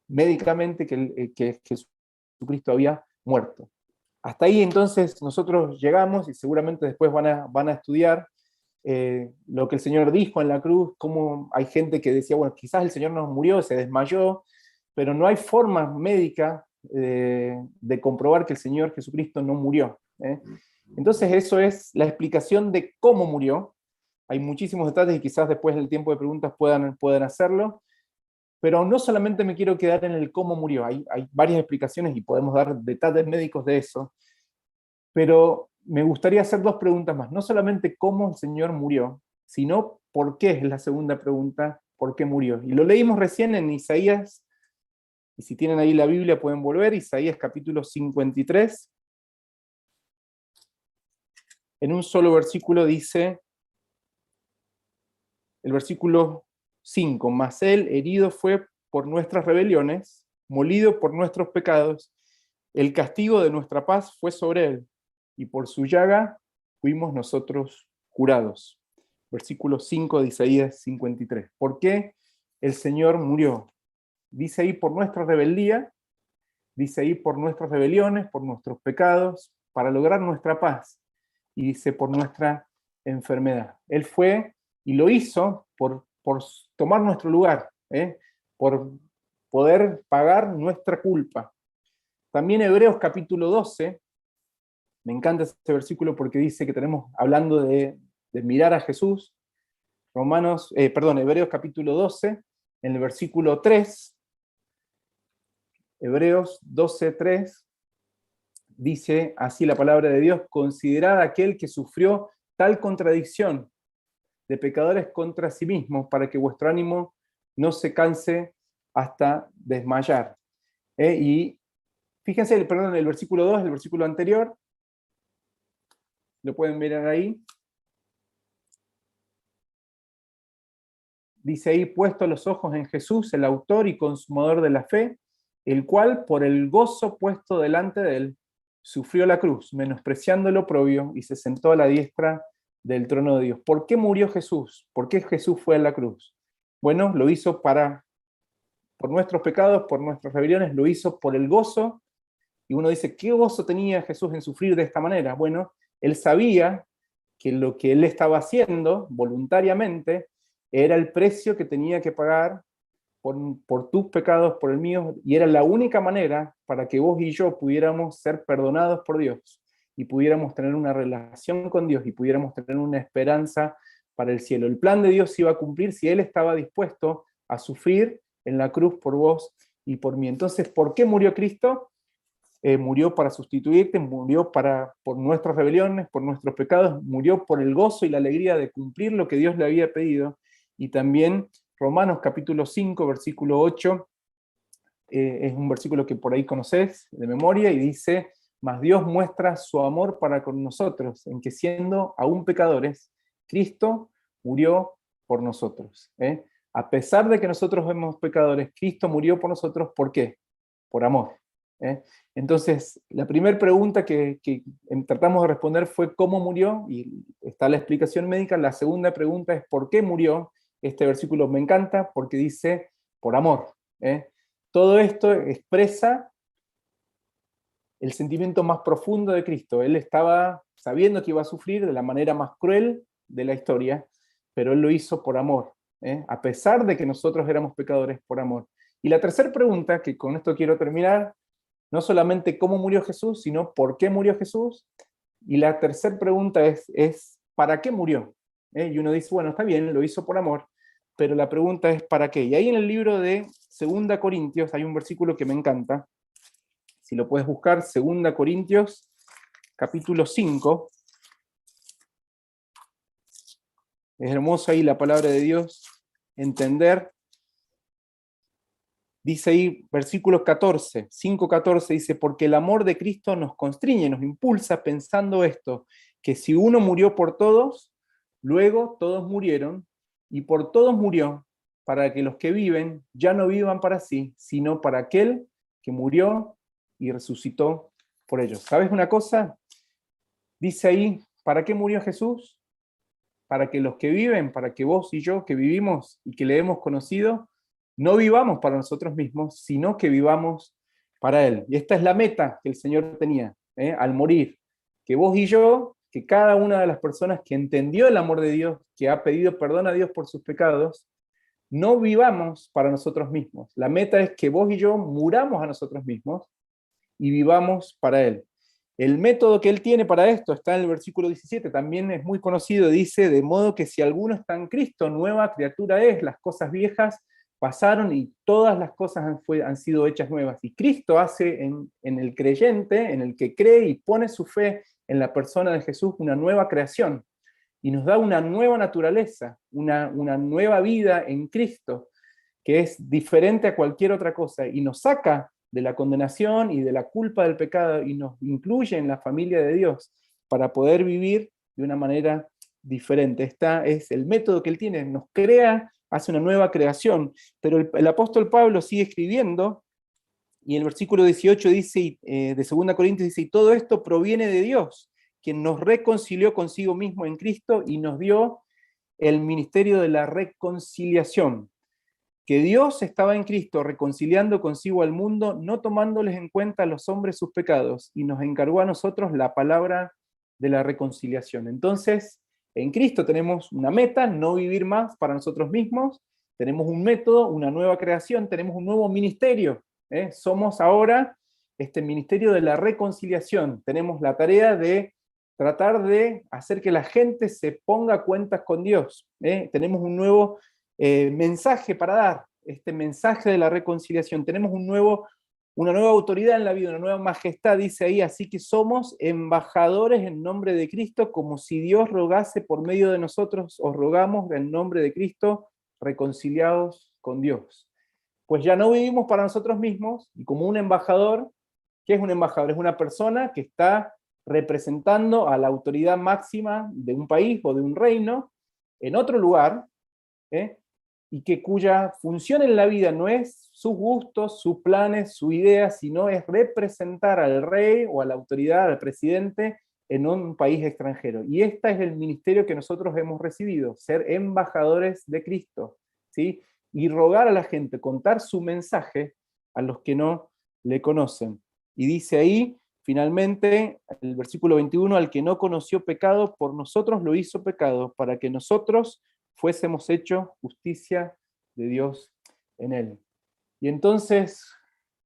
médicamente que Jesucristo había muerto. Hasta ahí entonces nosotros llegamos, y seguramente después van a estudiar lo que el Señor dijo en la cruz, cómo hay gente que decía, bueno, quizás el Señor no murió, se desmayó, pero no hay forma médica de comprobar que el Señor Jesucristo no murió. Entonces eso es la explicación de cómo murió. Hay muchísimos detalles y quizás después del tiempo de preguntas puedan hacerlo, pero no solamente me quiero quedar en el cómo murió, hay varias explicaciones y podemos dar detalles médicos de eso, pero me gustaría hacer dos preguntas más, no solamente cómo el Señor murió, sino por qué es la segunda pregunta, por qué murió. Y lo leímos recién en Isaías, y si tienen ahí la Biblia pueden volver, Isaías capítulo 53, en un solo versículo dice, el versículo 5, mas él herido fue por nuestras rebeliones, molido por nuestros pecados, el castigo de nuestra paz fue sobre él, y por su llaga fuimos nosotros curados. Versículo 5 de Isaías 53. ¿Por qué el Señor murió? Dice ahí por nuestra rebeldía, dice ahí por nuestras rebeliones, por nuestros pecados, para lograr nuestra paz, y dice por nuestra enfermedad. Él fue y lo hizo por tomar nuestro lugar, por poder pagar nuestra culpa. También Hebreos capítulo 12, me encanta ese versículo porque dice que tenemos, hablando de mirar a Jesús, Hebreos capítulo 12, en el versículo 3, Hebreos 12, 3, dice así la palabra de Dios, considerad aquel que sufrió tal contradicción de pecadores contra sí mismos, para que vuestro ánimo no se canse hasta desmayar. Y fíjense, el versículo 2, el versículo anterior, lo pueden ver ahí. Dice ahí, puesto los ojos en Jesús, el autor y consumador de la fe, el cual por el gozo puesto delante de él, sufrió la cruz, menospreciando el oprobio, y se sentó a la diestra del trono de Dios. ¿Por qué murió Jesús? ¿Por qué Jesús fue a la cruz? Bueno, lo hizo por nuestros pecados, por nuestras rebeliones, lo hizo por el gozo, y uno dice, ¿qué gozo tenía Jesús en sufrir de esta manera? Bueno, él sabía que lo que él estaba haciendo voluntariamente era el precio que tenía que pagar por tus pecados, por el mío, y era la única manera para que vos y yo pudiéramos ser perdonados por Dios, y pudiéramos tener una relación con Dios, y pudiéramos tener una esperanza para el cielo. El plan de Dios se iba a cumplir si Él estaba dispuesto a sufrir en la cruz por vos y por mí. Entonces, ¿por qué murió Cristo? Murió para sustituirte, murió por nuestras rebeliones, por nuestros pecados, murió por el gozo y la alegría de cumplir lo que Dios le había pedido. Y también Romanos capítulo 5, versículo 8, es un versículo que por ahí conocés de memoria, y dice, mas Dios muestra su amor para con nosotros, en que siendo aún pecadores, Cristo murió por nosotros. A pesar de que nosotros somos pecadores, Cristo murió por nosotros, ¿por qué? Por amor. ¿eh? Entonces, la primera pregunta que tratamos de responder fue cómo murió, y está la explicación médica. La segunda pregunta es por qué murió. Este versículo me encanta porque dice, por amor. ¿Eh? Todo esto expresa el sentimiento más profundo de Cristo. Él estaba sabiendo que iba a sufrir de la manera más cruel de la historia, pero Él lo hizo por amor, a pesar de que nosotros éramos pecadores, por amor. Y la tercera pregunta, que con esto quiero terminar, no solamente cómo murió Jesús, sino por qué murió Jesús. Y la tercera pregunta es ¿para qué murió? Y uno dice, bueno, está bien, lo hizo por amor, pero la pregunta es ¿para qué? Y ahí en el libro de 2 Corintios hay un versículo que me encanta. Si lo puedes buscar, 2 Corintios, capítulo 5. Es hermoso ahí la palabra de Dios, entender. Dice ahí, versículo 14, 5:14, dice, porque el amor de Cristo nos constriñe, nos impulsa pensando esto, que si uno murió por todos, luego todos murieron, y por todos murió, para que los que viven ya no vivan para sí, sino para aquel que murió y resucitó por ellos. ¿Sabes una cosa? Dice ahí, ¿para qué murió Jesús? Para que los que viven, para que vos y yo que vivimos y que le hemos conocido, no vivamos para nosotros mismos, sino que vivamos para Él. Y esta es la meta que el Señor tenía, al morir. Que vos y yo, que cada una de las personas que entendió el amor de Dios, que ha pedido perdón a Dios por sus pecados, no vivamos para nosotros mismos. La meta es que vos y yo muramos a nosotros mismos y vivamos para Él. El método que él tiene para esto está en el versículo 17, también es muy conocido, dice, de modo que si alguno está en Cristo, nueva criatura es, las cosas viejas pasaron y todas las cosas han sido hechas nuevas. Y Cristo hace en el creyente, en el que cree y pone su fe en la persona de Jesús, una nueva creación. Y nos da una nueva naturaleza, una nueva vida en Cristo, que es diferente a cualquier otra cosa, y nos saca de la condenación y de la culpa del pecado y nos incluye en la familia de Dios para poder vivir de una manera diferente. Este es el método que él tiene, nos crea, hace una nueva creación, pero el apóstol Pablo sigue escribiendo y el versículo 18 dice, de 2 Corintios dice, y todo esto proviene de Dios, quien nos reconcilió consigo mismo en Cristo y nos dio el ministerio de la reconciliación, que Dios estaba en Cristo reconciliando consigo al mundo, no tomándoles en cuenta a los hombres sus pecados, y nos encargó a nosotros la palabra de la reconciliación. Entonces, en Cristo tenemos una meta, no vivir más para nosotros mismos, tenemos un método, una nueva creación, tenemos un nuevo ministerio. Somos ahora este ministerio de la reconciliación. Tenemos la tarea de tratar de hacer que la gente se ponga a cuentas con Dios. Tenemos un nuevo mensaje para dar, este mensaje de la reconciliación. Tenemos una nueva autoridad en la vida, una nueva majestad, dice ahí, así que somos embajadores en nombre de Cristo, como si Dios rogase por medio de nosotros, os rogamos en nombre de Cristo, reconciliados con Dios. Pues ya no vivimos para nosotros mismos, y como un embajador, ¿qué es un embajador? Es una persona que está representando a la autoridad máxima de un país o de un reino en otro lugar, y que cuya función en la vida no es sus gustos, sus planes, su idea, sino es representar al rey o a la autoridad, al presidente, en un país extranjero. Y este es el ministerio que nosotros hemos recibido, ser embajadores de Cristo, ¿sí? Y rogar a la gente, contar su mensaje a los que no le conocen. Y dice ahí, finalmente, el versículo 21, al que no conoció pecado, por nosotros lo hizo pecado, para que nosotros fuésemos hecho justicia de Dios en él. Y entonces,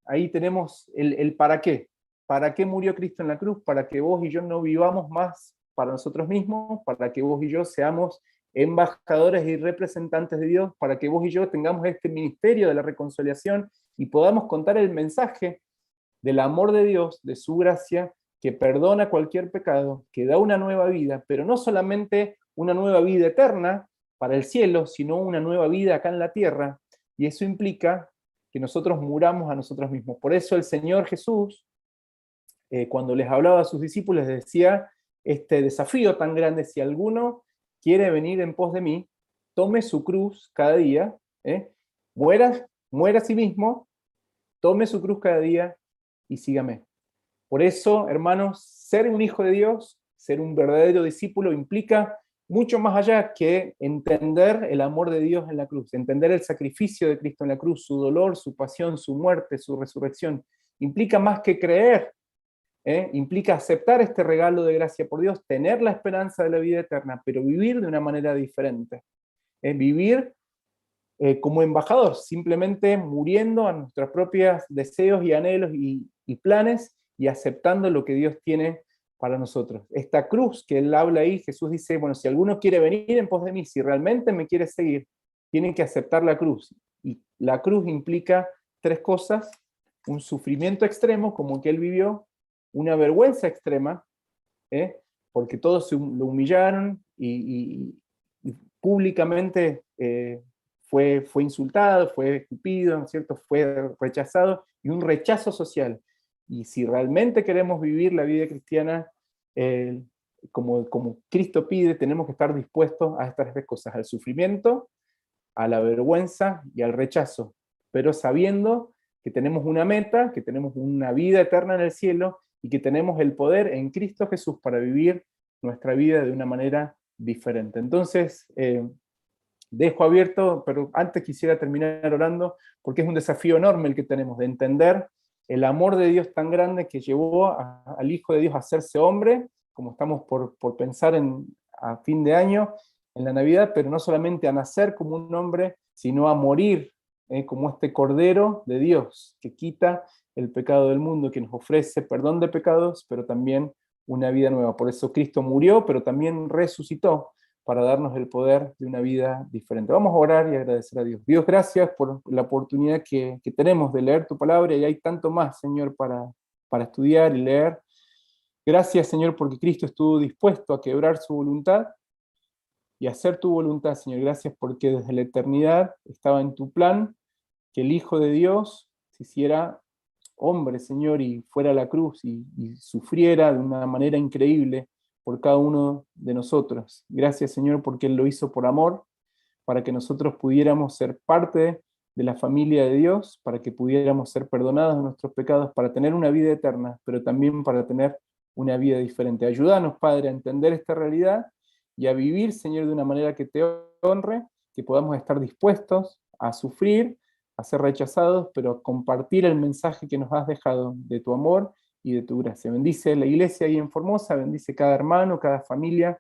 ahí tenemos el para qué. ¿Para qué murió Cristo en la cruz? Para que vos y yo no vivamos más para nosotros mismos, para que vos y yo seamos embajadores y representantes de Dios, para que vos y yo tengamos este ministerio de la reconciliación y podamos contar el mensaje del amor de Dios, de su gracia, que perdona cualquier pecado, que da una nueva vida, pero no solamente una nueva vida eterna para el cielo, sino una nueva vida acá en la tierra, y eso implica que nosotros muramos a nosotros mismos. Por eso el Señor Jesús, cuando les hablaba a sus discípulos, les decía este desafío tan grande: si alguno quiere venir en pos de mí, tome su cruz cada día, muera a sí mismo, tome su cruz cada día y sígame. Por eso, hermanos, ser un hijo de Dios, ser un verdadero discípulo, implica mucho más allá que entender el amor de Dios en la cruz, entender el sacrificio de Cristo en la cruz, su dolor, su pasión, su muerte, su resurrección. Implica más que creer, implica aceptar este regalo de gracia por Dios, tener la esperanza de la vida eterna, pero vivir de una manera diferente. Vivir como embajador, simplemente muriendo a nuestros propios deseos y anhelos y planes y aceptando lo que Dios tiene para nosotros. Esta cruz que él habla ahí, Jesús dice, bueno, si alguno quiere venir en pos de mí, si realmente me quiere seguir, tienen que aceptar la cruz. Y la cruz implica tres cosas: un sufrimiento extremo, como el que él vivió, una vergüenza extrema, porque todos lo humillaron y públicamente fue insultado, fue escupido, ¿no es cierto? Fue rechazado, y un rechazo social. Y si realmente queremos vivir la vida cristiana como Cristo pide, tenemos que estar dispuestos a estas tres cosas: al sufrimiento, a la vergüenza y al rechazo, pero sabiendo que tenemos una meta, que tenemos una vida eterna en el cielo, y que tenemos el poder en Cristo Jesús para vivir nuestra vida de una manera diferente. Entonces, dejo abierto, pero antes quisiera terminar orando, porque es un desafío enorme el que tenemos de entender el amor de Dios tan grande que llevó al Hijo de Dios a hacerse hombre, como estamos por pensar a fin de año, en la Navidad, pero no solamente a nacer como un hombre, sino a morir como este Cordero de Dios, que quita el pecado del mundo, que nos ofrece perdón de pecados, pero también una vida nueva. Por eso Cristo murió, pero también resucitó, para darnos el poder de una vida diferente. Vamos a orar y agradecer a Dios. Dios, gracias por la oportunidad que tenemos de leer tu palabra, y hay tanto más, Señor, para estudiar y leer. Gracias, Señor, porque Cristo estuvo dispuesto a quebrar su voluntad y hacer tu voluntad, Señor. Gracias porque desde la eternidad estaba en tu plan que el Hijo de Dios se hiciera hombre, Señor, y fuera a la cruz y sufriera de una manera increíble por cada uno de nosotros. Gracias, Señor, porque Él lo hizo por amor, para que nosotros pudiéramos ser parte de la familia de Dios, para que pudiéramos ser perdonados de nuestros pecados, para tener una vida eterna, pero también para tener una vida diferente. Ayúdanos, Padre, a entender esta realidad y a vivir, Señor, de una manera que te honre, que podamos estar dispuestos a sufrir, a ser rechazados, pero a compartir el mensaje que nos has dejado de tu amor y de tu gracia. Bendice la iglesia ahí en Formosa, bendice cada hermano, cada familia,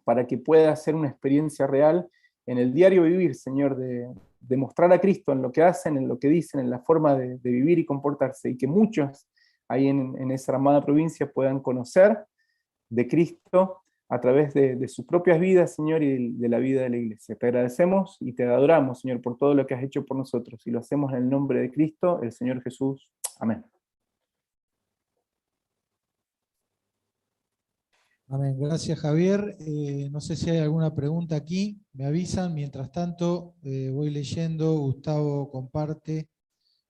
para que pueda hacer una experiencia real en el diario vivir, Señor, de mostrar a Cristo en lo que hacen, en lo que dicen, en la forma de vivir y comportarse, y que muchos ahí en esa amada provincia puedan conocer de Cristo a través de sus propias vidas, Señor, y de la vida de la iglesia. Te agradecemos y te adoramos, Señor, por todo lo que has hecho por nosotros, y lo hacemos en el nombre de Cristo, el Señor Jesús. Amén. Amén. Gracias, Javier. No sé si hay alguna pregunta aquí. Me avisan. Mientras tanto, voy leyendo. Gustavo comparte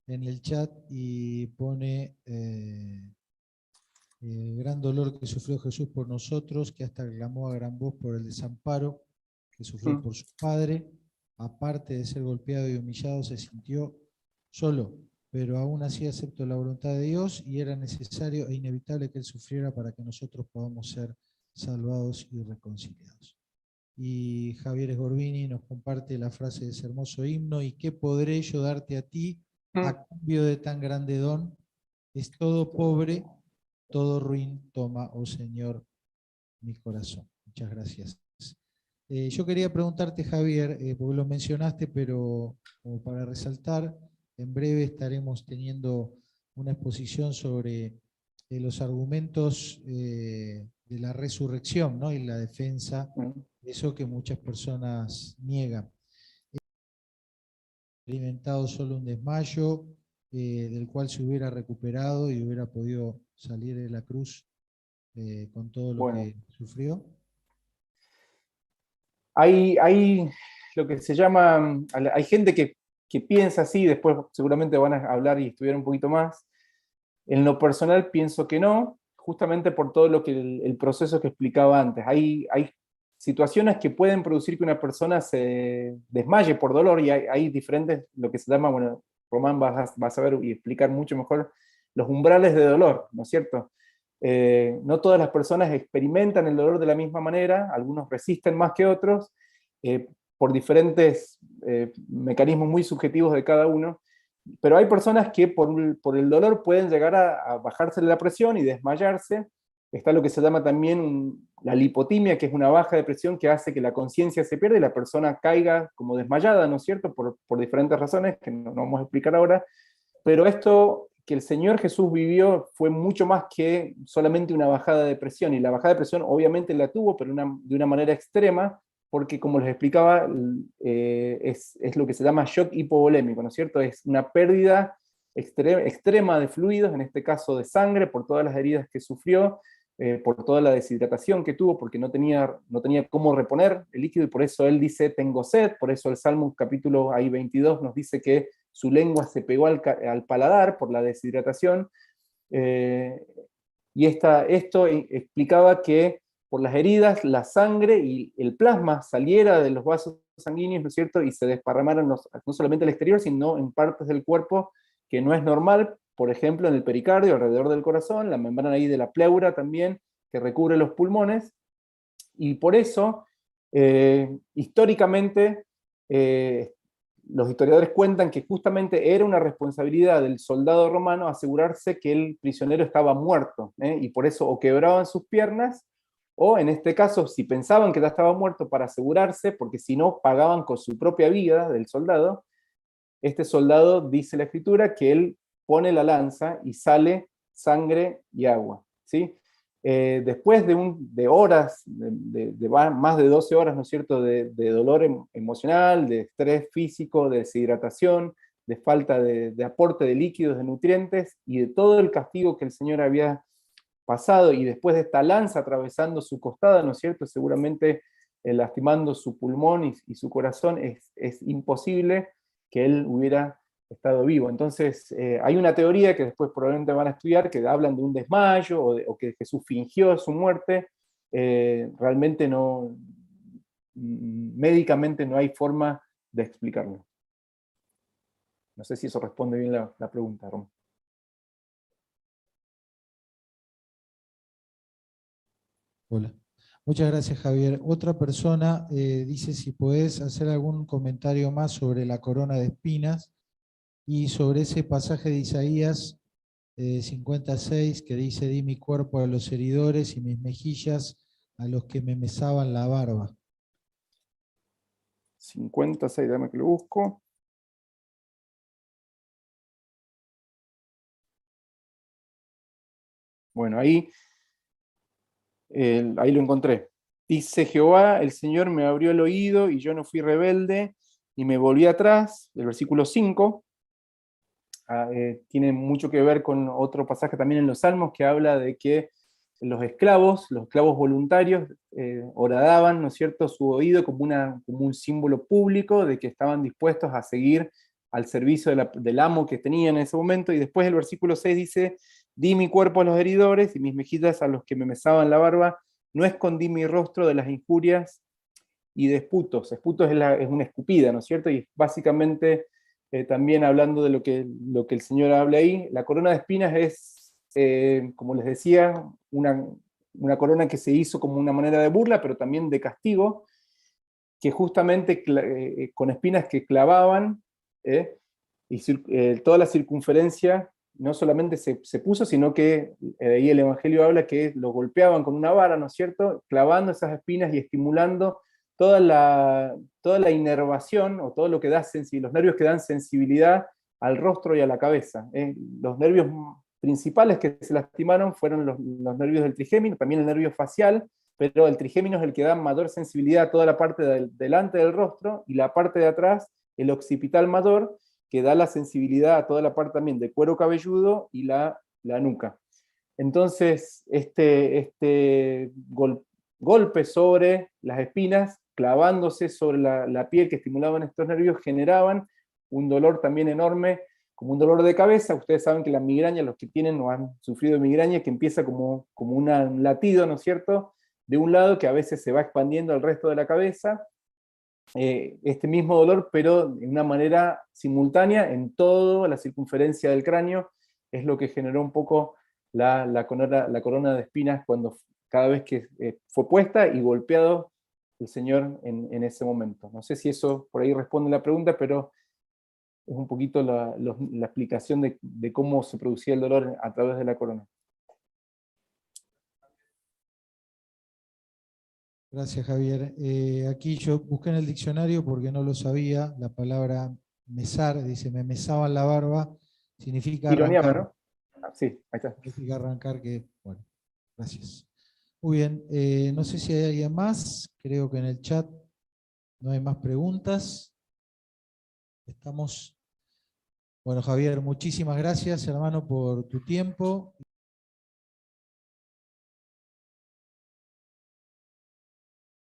en el chat y pone gran dolor que sufrió Jesús por nosotros, que hasta clamó a gran voz por el desamparo que sufrió por su padre. Aparte de ser golpeado y humillado, se sintió solo, pero aún así aceptó la voluntad de Dios, y era necesario e inevitable que él sufriera para que nosotros podamos ser salvados y reconciliados. Y Javier Esgorbini nos comparte la frase de ese hermoso himno: ¿y qué podré yo darte a ti a cambio de tan grande don? Es todo pobre, todo ruin, toma, oh Señor, mi corazón. Muchas gracias. Yo quería preguntarte, Javier, porque lo mencionaste, pero como para resaltar, en breve estaremos teniendo una exposición sobre los argumentos de la resurrección, ¿no? Y la defensa de eso que muchas personas niegan. He experimentado solo un desmayo, del cual se hubiera recuperado y hubiera podido salir de la cruz con todo lo que sufrió. Hay lo que se llama, hay gente que piensa así, después seguramente van a hablar y estudiar un poquito más. En lo personal pienso que no, justamente por todo lo que el proceso que explicaba antes. Hay situaciones que pueden producir que una persona se desmaye por dolor, y hay diferentes, lo que se llama, bueno, Román va a saber y explicar mucho mejor los umbrales de dolor, ¿no es cierto? No todas las personas experimentan el dolor de la misma manera, algunos resisten más que otros, por diferentes mecanismos muy subjetivos de cada uno, pero hay personas que por el dolor pueden llegar a bajarse la presión y desmayarse. Está lo que se llama también la lipotimia, que es una baja de presión que hace que la conciencia se pierda y la persona caiga como desmayada, ¿no es cierto? Por diferentes razones que no vamos a explicar ahora. Pero esto que el Señor Jesús vivió fue mucho más que solamente una bajada de presión, y la bajada de presión obviamente la tuvo, pero de una manera extrema, porque como les explicaba, es lo que se llama shock hipovolémico, ¿no es cierto? Es una pérdida extrema de fluidos, en este caso de sangre, por todas las heridas que sufrió, por toda la deshidratación que tuvo, porque no tenía cómo reponer el líquido, y por eso él dice, tengo sed. Por eso el Salmo capítulo 22 nos dice que su lengua se pegó al paladar por la deshidratación, y esto explicaba que por las heridas la sangre y el plasma saliera de los vasos sanguíneos, ¿no es cierto?, y se desparramaran no solamente al exterior, sino en partes del cuerpo que no es normal, por ejemplo en el pericardio, alrededor del corazón, la membrana ahí de la pleura también, que recubre los pulmones, y por eso, históricamente, los historiadores cuentan que justamente era una responsabilidad del soldado romano asegurarse que el prisionero estaba muerto, y por eso o quebraban sus piernas, o en este caso, si pensaban que ya estaba muerto, para asegurarse, porque si no, pagaban con su propia vida del soldado. Este soldado, dice la escritura, que él pone la lanza y sale sangre y agua, ¿sí? Después de horas, más de 12 horas, ¿no es cierto?, de dolor emocional, de estrés físico, de deshidratación, de falta de aporte de líquidos, de nutrientes, y de todo el castigo que el Señor había pasado, y después de esta lanza atravesando su costada, ¿no es cierto?, seguramente lastimando su pulmón y su corazón, es imposible que él hubiera estado vivo. Entonces, hay una teoría que después probablemente van a estudiar, que hablan de un desmayo, o que Jesús fingió su muerte. Realmente no, médicamente no hay forma de explicarlo. No sé si eso responde bien la pregunta, Rom. Hola. Muchas gracias, Javier. Otra persona dice si podés hacer algún comentario más sobre la corona de espinas y sobre ese pasaje de Isaías 56 que dice, di mi cuerpo a los heridores y mis mejillas a los que me mesaban la barba. 56, dame que lo busco. Bueno, ahí lo encontré. Dice Jehová, el Señor me abrió el oído y yo no fui rebelde y me volví atrás. El versículo 5 tiene mucho que ver con otro pasaje también en los Salmos, que habla de que los esclavos voluntarios, horadaban, ¿no es cierto?, su oído como un símbolo público de que estaban dispuestos a seguir al servicio del amo que tenían en ese momento. Y después el versículo 6 dice, di mi cuerpo a los heridores y mis mejillas a los que me mesaban la barba, no escondí mi rostro de las injurias y de esputos. Esputos es una escupida, ¿no es cierto? Y básicamente, también hablando de lo que el Señor habla ahí, la corona de espinas es, como les decía, una corona que se hizo como una manera de burla, pero también de castigo, que justamente con espinas que clavaban, y toda la circunferencia no solamente se puso, sino que ahí el Evangelio habla que lo golpeaban con una vara, ¿no es cierto?, clavando esas espinas y estimulando toda la inervación, o todo lo que da los nervios que dan sensibilidad al rostro y a la cabeza. Los nervios principales que se lastimaron fueron los nervios del trigémino, también el nervio facial, pero el trigémino es el que da mayor sensibilidad a toda la parte delante del rostro, y la parte de atrás, el occipital mayor, que da la sensibilidad a toda la parte también de cuero cabelludo y la nuca. Entonces, este golpe sobre las espinas, clavándose sobre la piel que estimulaban estos nervios, generaban un dolor también enorme, como un dolor de cabeza. Ustedes saben que la migraña, los que tienen o han sufrido migraña, que empieza como un latido, ¿no es cierto?, de un lado, que a veces se va expandiendo al resto de la cabeza, este mismo dolor, pero de una manera simultánea en toda la circunferencia del cráneo, es lo que generó un poco la corona de espinas cada vez que fue puesta y golpeado el Señor en ese momento. No sé si eso por ahí responde la pregunta, pero es un poquito la explicación de cómo se producía el dolor a través de la corona. Gracias, Javier. Aquí yo busqué en el diccionario porque no lo sabía. La palabra mesar, dice, me mesaban la barba, significa Ironiama, arrancar. ¿no? Ah, sí, ahí está. Significa arrancar que, bueno, gracias. Muy bien, no sé si hay alguien más. Creo que en el chat no hay más preguntas. Estamos... Bueno, Javier, muchísimas gracias, hermano, por tu tiempo.